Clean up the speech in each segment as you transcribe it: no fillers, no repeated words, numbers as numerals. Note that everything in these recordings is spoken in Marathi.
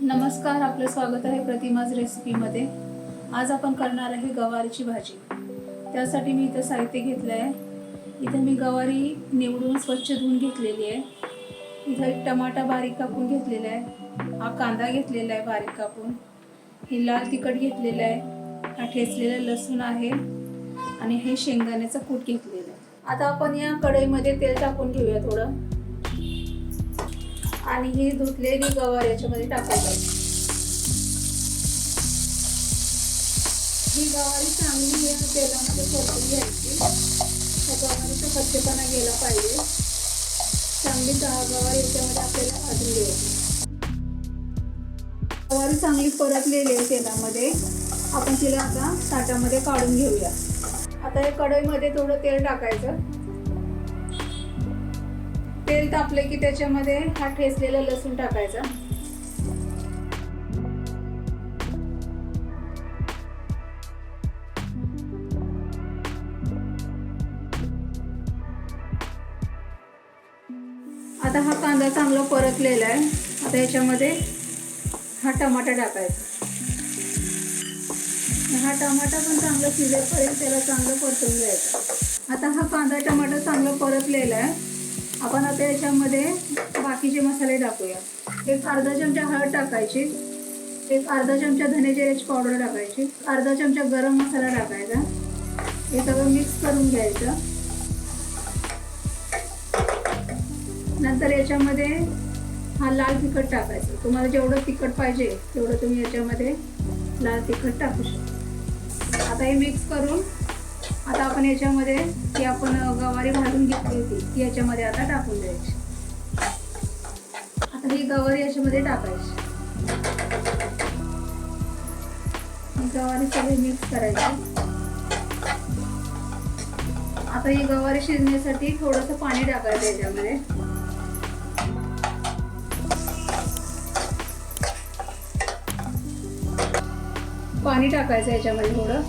नमस्कार, आपलं स्वागत आहे प्रतिमाज रेसिपीमध्ये। आज आपण करणार आहे गवारीची भाजी। त्यासाठी मी इथं साहित्य घेतलं आहे। इथे मी गवारी निवडून स्वच्छ धुवून घेतलेली आहे। इथं एक टमाटा बारीक कापून घेतलेला आहे। हा कांदा घेतलेला आहे बारीक कापून। हे लाल तिखट घेतलेलं आहे। हा ठेचलेला लसूण आहे आणि हे शेंगदाण्याचं कूट घेतलेलं आहे। आता आपण या कढईमध्ये तेल टाकून घेऊया थोडं आणि ही धुतलेली गवार याच्यामध्ये टाकायची। ही गवारी चांगली या तेलामध्ये परतून घ्यायची। त्या गवारीचा कच्चेपणा गेला पाहिजे। चांगली गवारी याच्यामध्ये आपल्याला भाजून घ्यायची। गवारी चांगली परतलेली आहे तेलामध्ये। आपण तिला आता ताटामध्ये काढून घेऊया। आता या कढईमध्ये थोडं तेल टाकायचं। तेल तापले की त्याच्यामध्ये हा ठेचलेला लसूण टाकायचा। आता हा कांदा चांगला परतलेला आहे। आता याच्यामध्ये हा टमाटा टाकायचा। हा टमाटा पण चांगला शिजेपर्यंत त्याला चांगलं परतून घ्यायचा। आता हा कांदा टमाटा चांगला परतलेला आहे। आपण आता याच्यामध्ये बाकीचे मसाले टाकूया। एक अर्धा चमचा हळद टाकायची, एक अर्धा चमचा धने जिऱ्याची पावडर टाकायची, अर्धा चमचा गरम मसाला टाकायचा। हे सगळं मिक्स करून घ्यायचं। नंतर याच्यामध्ये हा लाल तिखट टाकायचं। तुम्हाला जेवढं तिखट पाहिजे तेवढं तुम्ही याच्यामध्ये लाल तिखट टाकू शकता। आता हे मिक्स करून आता आपण याच्यामध्ये ही आपण गवारी भाजून घेतली होती ती याच्यामध्ये आता टाकून द्यायची। आता ही गवारी याच्यामध्ये टाकायची। ही गवारी सगळी मिक्स करायची। आता ही गवारी शिजण्यासाठी थोडंसं पाणी टाकायचं याच्यामध्ये। पाणी टाकायचं याच्यामध्ये थोडं।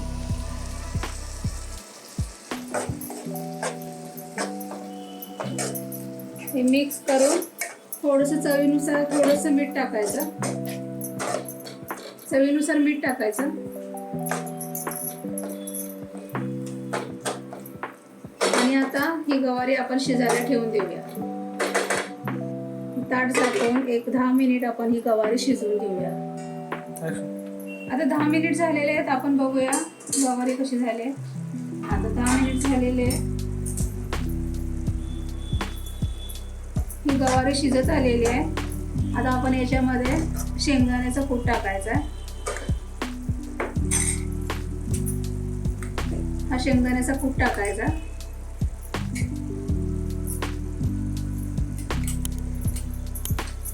हे मिक्स करून थोडंसं चवीनुसार थोडंसं मीठ टाकायचं। चवीनुसार मीठ टाकायचं। आणि आता ही गवारी आपण शिजायला ठेवून देऊया। ताट झाकून एक 10 मिनिट आपण ही गवारी शिजवून घेऊया। आता 10 मिनिट झालेले आहेत। आपण बघूया गवारी कशी झाली आहे। आता 10 मिनिट झालेले आहे। ही गवारी शिजत आलेली आहे। आता आपण याच्यामध्ये शेंगदाण्याचा कूट टाकायचा। हा शेंगदाण्याचा कूट टाकायचा।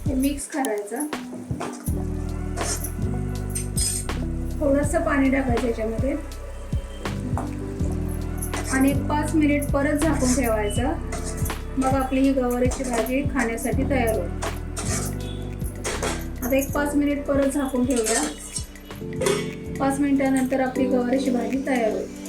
हे मिक्स करायचं। थोडंसं पाणी टाकायचं याच्यामध्ये आणि 5 मिनिट परत झाकून ठेवायचं। मग आपली ही गवारीची भाजी खाण्यासाठी तयार होईल। आता एक 5 मिनिट परत झाकून ठेवूया। 5 मिनिटानंतर आपली गवारीची भाजी तयार होईल।